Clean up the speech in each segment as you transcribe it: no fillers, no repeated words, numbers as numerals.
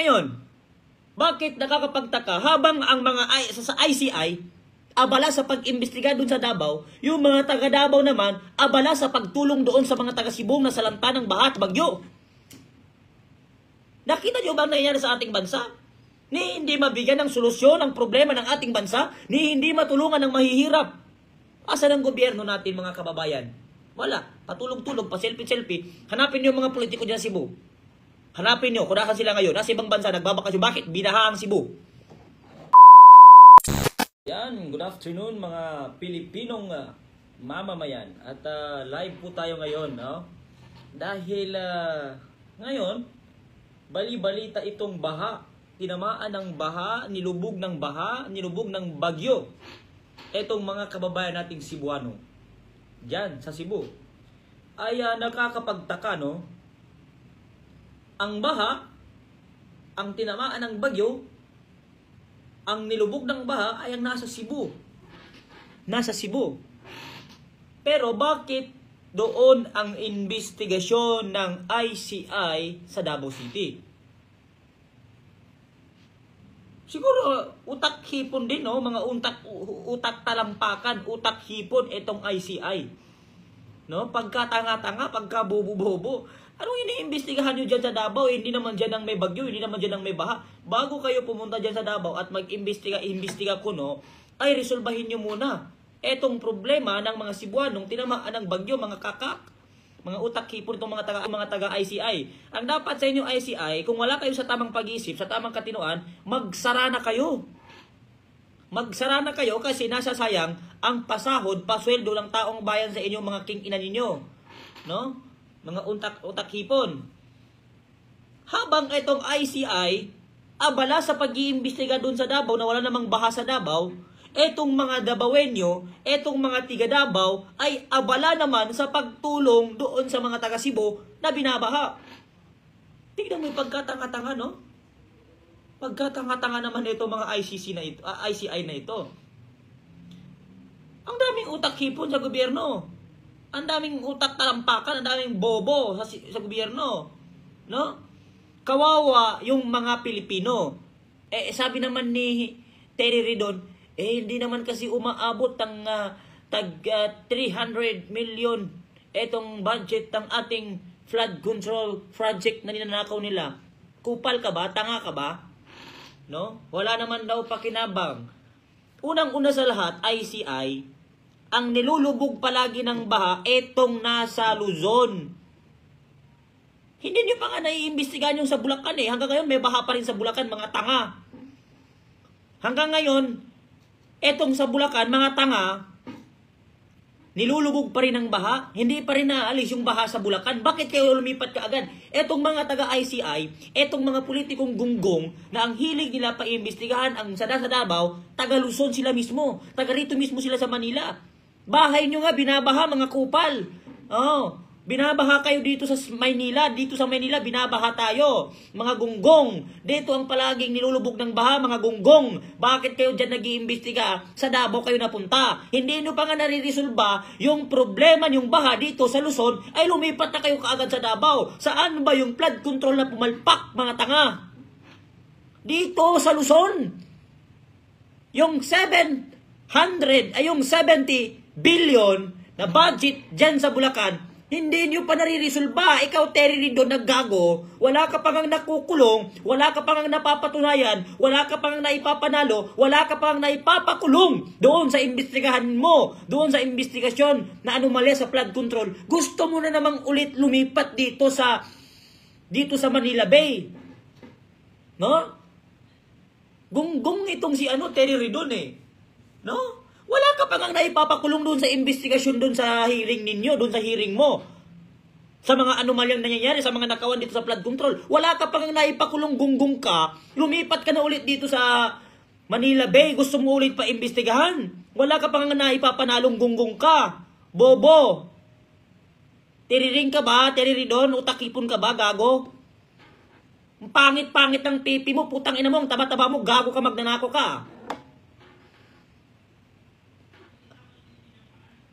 Ngayon, bakit nakakapagtaka habang ang mga sa ICI abala sa pag-imbestiga doon sa Davao, yung mga taga Davao naman abala sa pagtulong doon sa mga taga Cebu na salanta ng baha at bagyo. Nakita niyo ba ang nangyayari sa ating bansa? Ni hindi mabigyan ng solusyon ang problema ng ating bansa, ni hindi matulungan ng mahihirap. Asan ang gobyerno natin, mga kababayan? Wala. Patulog-tulog, pa-selfie-selfie. Hanapin niyo mga politiko dyan sa Cebu. Hanapin niyo, kunakan sila ngayon. Nasa ibang bansa, nagbabakasyon. Bakit? Binaha ang Cebu. Yan, good afternoon mga Pilipinong mamamayan. At live po tayo ngayon, no? Dahil ngayon, bali-balita itong baha. Tinamaan ng baha, nilubog ng bagyo. Etong mga kababayan nating Cebuano, dyan sa Cebu, ay nakakapagtaka, no? Ang baha, ang tinamaan ng bagyo, ang nilubog ng baha ay ang nasa Cebu. Nasa Cebu. Pero bakit doon ang investigasyon ng ICI sa Davao City? Siguro utak hipon din, no? Mga utak talampakan, utak hipon itong ICI. No? Pagkatanga-tanga, pagkabobo-bobo. Anong iniimbestigahan nyo dyan sa Davao? Hindi naman dyan ang may bagyo, hindi naman dyan ang may baha. Bago kayo pumunta dyan sa Davao at mag-imbestiga kuno, ay resolbahin nyo muna etong problema ng mga Cebuanong tinamaan ng bagyo, mga kakak. Mga utak hipon itong mga taga ICI. Ang dapat sa inyo ICI, kung wala kayo sa tamang pag-iisip, sa tamang katinoan, magsara na kayo. Magsara na kayo kasi nasasayang ang pasahod, pasweldo ng taong bayan sa inyong mga king-ina ninyo. No? Mga utak hipon. Habang itong ICI, abala sa pag-iimbestiga doon sa Davao na wala namang baha sa Davao, etong mga Davaoenyo, etong mga tiga Davao ay abala naman sa pagtulong doon sa mga taga Cebu na binabaha. Tignan mo yung pagkatanga-tanga, no? Pagkatanga-tanga naman ito mga ICI na ito. Ang daming utak hipon sa gobyerno. Ang daming utak talampakan, ang daming bobo sa gobyerno, no? Kawawa yung mga Pilipino. Sabi naman ni Terry Ridon, hindi naman kasi umaabot ng tag 300 million etong budget ng ating flood control project na ninanakaw nila. Kupal ka ba? Tanga ka ba? No? Wala naman daw pakinabang. Unang-una sa lahat, ICI, ang nilulubog palagi ng baha, etong nasa Luzon. Hindi nyo pa nga naiimbestigahan yung sa Bulacan eh. Hanggang ngayon may baha pa rin sa Bulacan, mga tanga. Hanggang ngayon, etong sa Bulacan, mga tanga, nilulubog pa rin ang baha, hindi pa rin naalis yung baha sa Bulacan. Bakit kayo lumipat ka agad? Etong mga taga-ICI, etong mga politikong gunggong na ang hilig nila pa-imbestigahan ang sa Davao, taga Luzon sila mismo. Taga rito mismo sila sa Manila. Bahay nyo nga, binabaha, mga kupal. Oh, binabaha kayo dito sa Maynila. Dito sa Maynila, binabaha tayo. Mga gunggong. Dito ang palaging nilulubog ng baha, mga gunggong. Bakit kayo dyan nag-iimbestiga? Sa Davao kayo napunta. Hindi nyo pa nga nariresolba yung problema yung baha dito sa Luzon, ay lumipat na kayo kaagad sa Davao. Saan ba yung flood control na pumalpak, mga tanga? Dito sa Luzon. Yung 70 billion na budget dyan sa Bulacan, hindi nyo pa naririsolba. Ikaw, Terry Ridon, naggago. Wala ka pang nakukulong. Wala ka pang napapatunayan. Wala ka pang naipapanalo. Wala ka pang naipapakulong doon sa imbestigahan mo. Doon sa investigasyon na anomalya sa flood control. Gusto mo na namang ulit lumipat dito sa Manila Bay. No? Gunggong itong si Terry Ridon eh. No? Wala ka pa nga naipapakulong doon sa investigasyon doon sa hearing ninyo, doon sa hearing mo. Sa mga anomalyang nangyayari, sa mga nakawan dito sa flood control. Wala ka pa nga naipakulong, gunggong ka. Lumipat ka na ulit dito sa Manila Bay. Gusto mo ulit pa imbestigahan. Wala ka pa nga naipapanalong, gunggong ka. Bobo. Tiriring ka ba? Teriridon? Utakipon ka ba? Gago? Ang pangit-pangit ng pipi mo. Putang ina mo. Ang taba-taba mo. Gago ka, magnanako ka.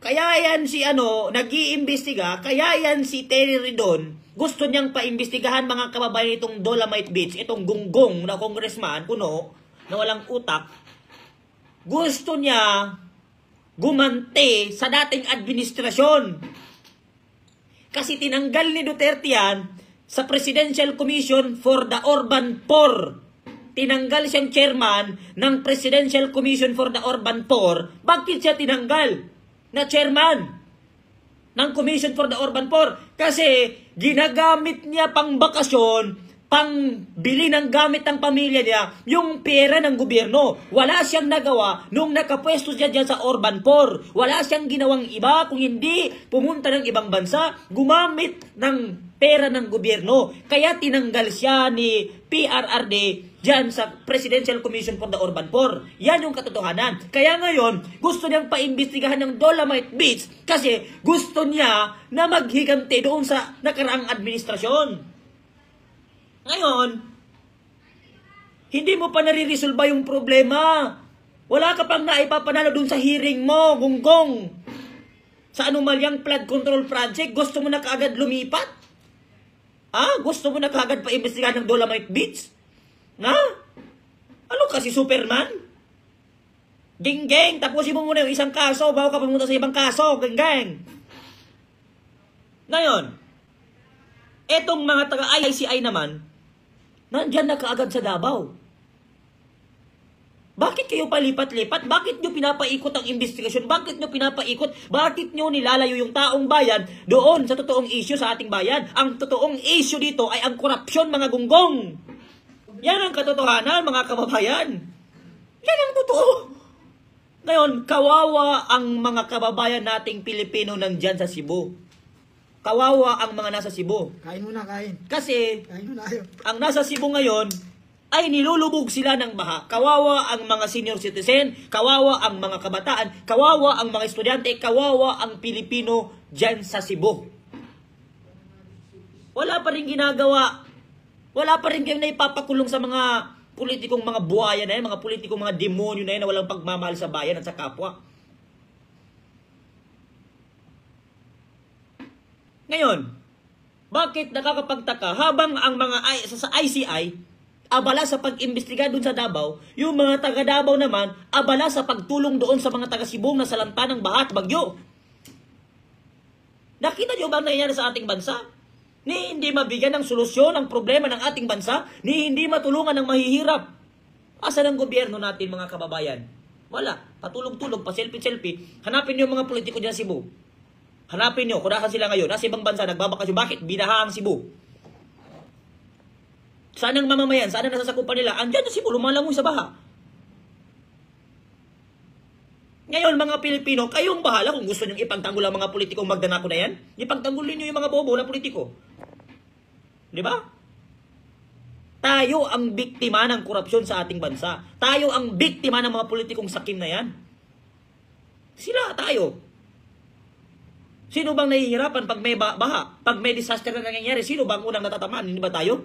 Kaya yan si nag-iimbestiga, kaya yan si Terry Ridon, gusto niyang paimbestigahan mga kababayan itong Dolomite Beach, itong gunggong na congressman, kuno, na walang utak. Gusto niya gumante sa dating administrasyon. Kasi tinanggal ni Duterte yan sa Presidential Commission for the Urban Poor. Tinanggal siyang chairman ng Presidential Commission for the Urban Poor. Bakit siya tinanggal na chairman ng Commission for the Urban Poor? Kasi ginagamit niya pang bakasyon, pang bili ng gamit ng pamilya niya, yung pera ng gobyerno. Wala siyang nagawa nung nakapwesto siya dyan sa Urban Poor. Wala siyang ginawang iba kung hindi pumunta ng ibang bansa, gumamit ng pera ng gobyerno. Kaya tinanggal siya ni PRRD dyan sa Presidential Commission for the Urban Poor. Yan yung katotohanan. Kaya ngayon, gusto niyang paimbestigahan ng Dolomite Beach kasi gusto niya na maghiganti doon sa nakaraang administrasyon. Ngayon, hindi mo pa nare-resolve yung problema. Wala ka pang naipapanalo doon sa hearing mo, gunggong. Sa anumalyang flood control project, gusto mo na kaagad lumipat? Gusto mo na kaagad paimbestigahan ng Dolomite Beach? Ano kasi, Superman? Geng-geng, tapusin mo muna yung isang kaso bago ka pumunta sa ibang kaso, geng-geng. Ngayon, etong mga taga-ICI naman, nandyan na kaagad sa Davao. Bakit kayo palipat-lipat? Bakit nyo pinapaikot ang investigasyon? Bakit nyo pinapaikot? Bakit nyo nilalayo yung taong bayan doon sa totoong issue sa ating bayan? Ang totoong issue dito ay ang korupsyon, mga gunggong. Yan ang katotohanan, mga kababayan. Yan ang totoo. Ngayon, kawawa ang mga kababayan nating Pilipino nandyan sa Cebu. Kawawa ang mga nasa Cebu. Kain muna, kain. Kasi, Kain muna ayaw. ang nasa Cebu ngayon, ay nilulubog sila ng baha. Kawawa ang mga senior citizen, kawawa ang mga kabataan, kawawa ang mga estudyante, kawawa ang Pilipino dyan sa Cebu. Wala pa rin ginagawa. Wala pa rin kayong naipapakulong sa mga politikong mga buhaya na yan, mga politikong mga demonyo na yan na walang pagmamahal sa bayan at sa kapwa. Ngayon, bakit nakakapagtaka habang ang mga sa ICI abala sa pag-imbestiga doon sa Davao, yung mga taga Davao naman abala sa pagtulong doon sa mga taga Cebu na salanta ng baha at bagyo? Nakita niyo ba ang nangyayari sa ating bansa? Ni hindi mabigyan ng solusyon ang problema ng ating bansa, ni hindi matulungan ng mahihirap. Asan ang gobyerno natin, mga kababayan? Wala. Patulog-tulog, pa-selfie-selfie. Hanapin niyo mga politiko dyan sa Cebu. Hanapin niyo, kung nasan sila ngayon. Nasa ibang bansa, nagbabakasyon. Bakit? Binaha ang Cebu. Saan ang mamamayan? Saan ang nasasakupan nila? Andyan sa Cebu, lumalangoy sa baha. Ngayon, mga Pilipino, kayong bahala kung gusto nyo ipagtanggol ang mga politikong magdanako na yan. Ipagtanggol niyo yung mga bobo na politiko. Di ba? Tayo ang biktima ng korupsyon sa ating bansa. Tayo ang biktima ng mga politikong sakim na yan. Sila, tayo. Sino bang nahihirapan pag may baha? Pag may disaster na nangyayari, sino bang unang natatamaan? Hindi ba tayo?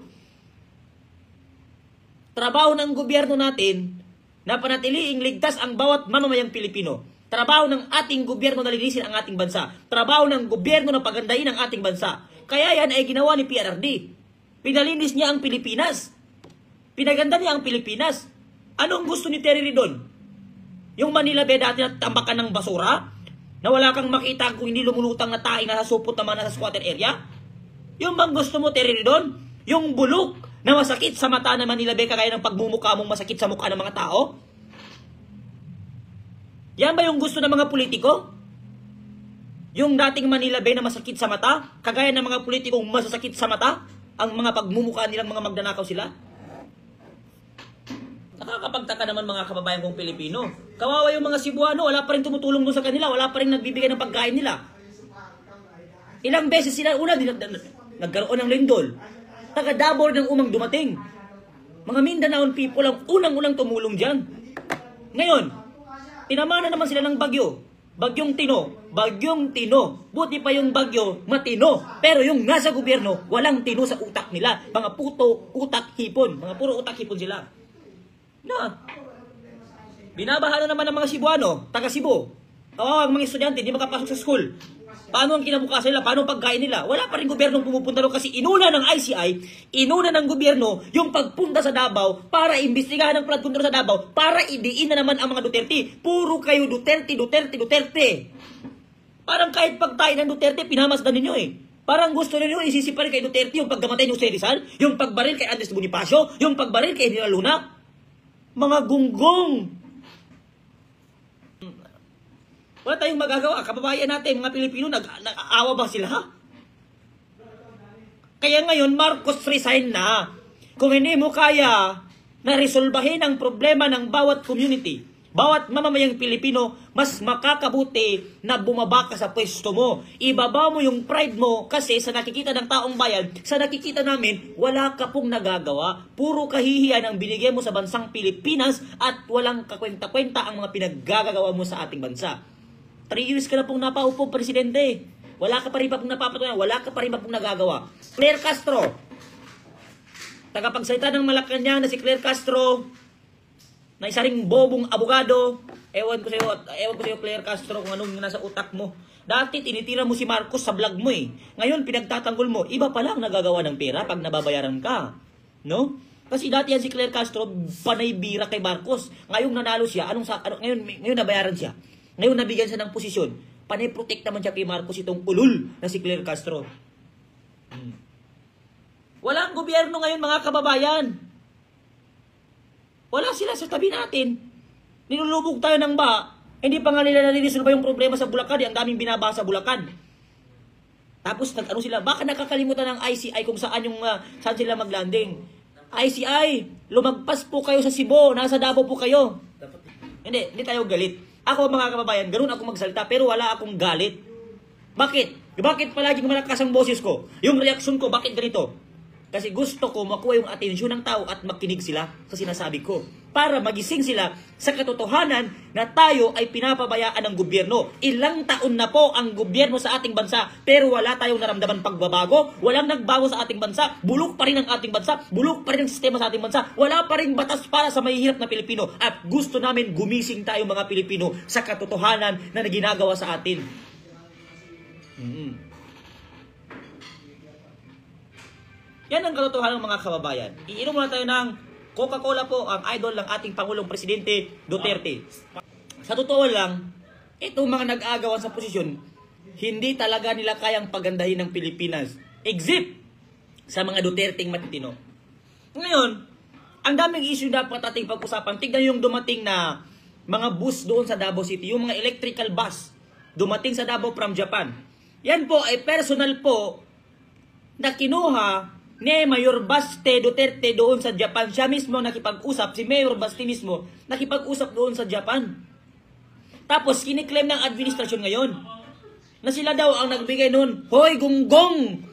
Trabaho ng gobyerno natin na panatiliing ligtas ang bawat mamamayang Pilipino. Trabaho ng ating gobyerno na linisin ang ating bansa. Trabaho ng gobyerno na pagandahin ang ating bansa. Kaya yan ay ginawa ni PRRD. Pinalinis niya ang Pilipinas. Pinaganda niya ang Pilipinas. Anong gusto ni Terry Ridon? Yung Manila Bay dati na tambakan ng basura? Na wala kang makita kung hindi lumulutang na taing nasa supot naman nasa squatter area? Yung bang gusto mo, Terry Ridon? Yung bulok na masakit sa mata na Manila Bay kagaya ng pagmumukha mong masakit sa mukha ng mga tao? Yan ba yung gusto ng mga politiko? Yung dating Manila Bay na masakit sa mata, kagaya ng mga politikong masasakit sa mata, ang mga pagmumukha nilang mga magnanakaw sila? Nakakapagtaka naman, mga kababayan kong Pilipino. Kawawa yung mga Cebuano, wala pa rin tumutulong doon sa kanila, wala pa rin nagbibigay ng pagkain nila. Ilang beses sila, nagkaroon ng lindol. Taga Davao ng umang dumating. Mga Mindanaon people ang unang-unang tumulong dyan. Ngayon, tinamana naman sila ng bagyo. Bagyong Tino. Buti pa yung bagyo, matino. Pero yung nasa gobyerno, walang tino sa utak nila. Mga puto, utak, hipon. Mga puro utak, hipon sila. Na, binabaha na naman ng mga Cebuano, taga Cebu. Kawawa ang mga estudyante, hindi makapasok sa school. Paano ang kinabukasan nila? Paano ang pagkain nila? Wala pa rin gobyernong pumupunta doon kasi inuna ng ICI, inuna ng gobyerno yung pagpunta sa Davao para imbestigahan ang flood control sa Davao para idiin na naman ang mga Duterte. Puro kayo Duterte, Duterte, Duterte. Parang kahit pagkain ng Duterte, pinamasdan ninyo eh. Parang gusto ninyo isisipa rin kay Duterte yung paggamatay ni Jose Rizal, yung pagbaril kay Andres Bonifacio, yung pagbaril kay General Luna. Mga gunggong. Wala tayong magagawa. Kababayan natin, mga Pilipino, nag-aawa ba sila? Ha? Kaya ngayon, Marcos resign na. Kung hindi mo kaya na resolbahin ang problema ng bawat community, bawat mamamayang Pilipino, mas makakabuti na bumaba ka sa pwesto mo. Ibaba mo yung pride mo kasi sa nakikita ng taong bayan, sa nakikita namin, wala ka pong nagagawa. Puro kahihiyan ang binigay mo sa bansang Pilipinas at walang kakwenta-kwenta ang mga pinaggagawa mo sa ating bansa. 3 years ka na pong napaupo, Presidente. Wala ka pa rin pa pong napapatunayan. Wala ka pa rin pa pong nagagawa. Claire Castro. Tagapagsalita ng Malacanang na si Claire Castro, na isa ring bobong abogado. Ewan ko sa'yo, Claire Castro, kung anong nasa utak mo. Dati, tinitira mo si Marcos sa vlog mo eh. Ngayon, pinagtatanggol mo. Iba pa lang nagagawa ng pera pag nababayaran ka. No? Kasi dati yan si Claire Castro, panay bira kay Marcos. Ngayong nanalo siya, ngayon nabayaran siya. Ngayon nabigyan siya ng posisyon. Panay-protect naman siya kay Marcos itong ulul na si Claire Castro. Walang gobyerno ngayon, mga kababayan. Wala sila sa tabi natin. Nilulubog tayo ng ba. Hindi pa nga nila naliresolve yung problema sa Bulacan. Ang daming binaba sa Bulacan. Tapos nag-ano sila, baka nakakalimutan ng ICI kung saan saan sila maglanding. ICI, lumagpas po kayo sa Cebu. Nasa Davao po kayo. Hindi tayo galit. Ako, mga kababayan, ganun ako magsalita, pero wala akong galit. Bakit? Bakit palagi malakas ang boses ko? Yung reaksyon ko, bakit ganito? Kasi gusto ko makuha yung atensyon ng tao at makinig sila sa sinasabi ko. Para magising sila sa katotohanan na tayo ay pinapabayaan ng gobyerno. Ilang taon na po ang gobyerno sa ating bansa, pero wala tayong naramdaman pagbabago. Walang nagbago sa ating bansa. Bulok pa rin ang ating bansa. Bulok pa rin ang sistema sa ating bansa. Wala pa rin batas para sa mahihirap na Pilipino. At gusto namin gumising tayo mga Pilipino sa katotohanan na ginagawa sa atin. Yan ang katotohanan ng mga kababayan. Iinom muna tayo ng Coca-Cola po, ang idol ng ating Pangulong Presidente Duterte. Sa totoo lang, itong mga nag-aagawan sa posisyon, hindi talaga nila kayang pagandahin ng Pilipinas. Except sa mga Duterteng matitino. Ngayon, ang daming issue dapat ating pag-usapan. Tignan yung dumating na mga bus doon sa Davao City, yung mga electrical bus dumating sa Davao from Japan. Yan po ay personal po na kinuha ni Mayor Baste Duterte doon sa Japan. Siya mismo nakipag-usap, si Mayor Baste mismo, nakipag-usap doon sa Japan. Tapos, kiniklaim ng administrasyon ngayon na sila daw ang nagbigay noon. Hoy, gunggong!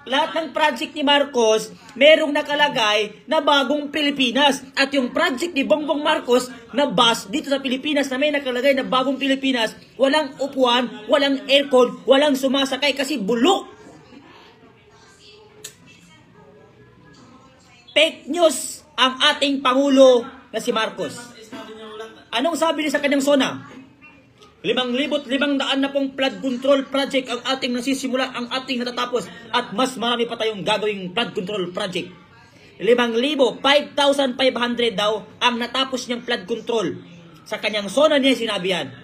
Lahat ng project ni Marcos, merong nakalagay na bagong Pilipinas. At yung project ni Bongbong Marcos na bus dito sa Pilipinas na may nakalagay na bagong Pilipinas, walang upuan, walang aircon, walang sumasakay kasi bulok. Fake news ang ating Pangulo na si Marcos. Anong sabi niya sa kanyang SONA? 5,500 na pong flood control project ang ating nasisimula, ang ating natatapos. At mas marami pa tayong gagawing flood control project. 5,500 daw ang natapos niyang flood control. Sa kanyang SONA niya sinabi yan.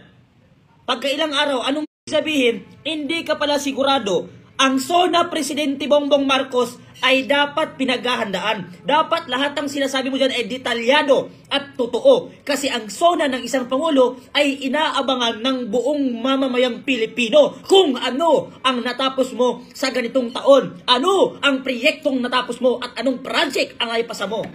Pagkailang araw, anong sabihin? Hindi ka pala sigurado. Ang SONA Presidente Bongbong Marcos ay dapat pinaghahandaan. Dapat lahat ng sinasabi mo dyan ay detalyado at totoo. Kasi ang SONA ng isang Pangulo ay inaabangan ng buong mamamayang Pilipino. Kung ano ang natapos mo sa ganitong taon. Ano ang proyektong natapos mo at anong project ang naipasa mo.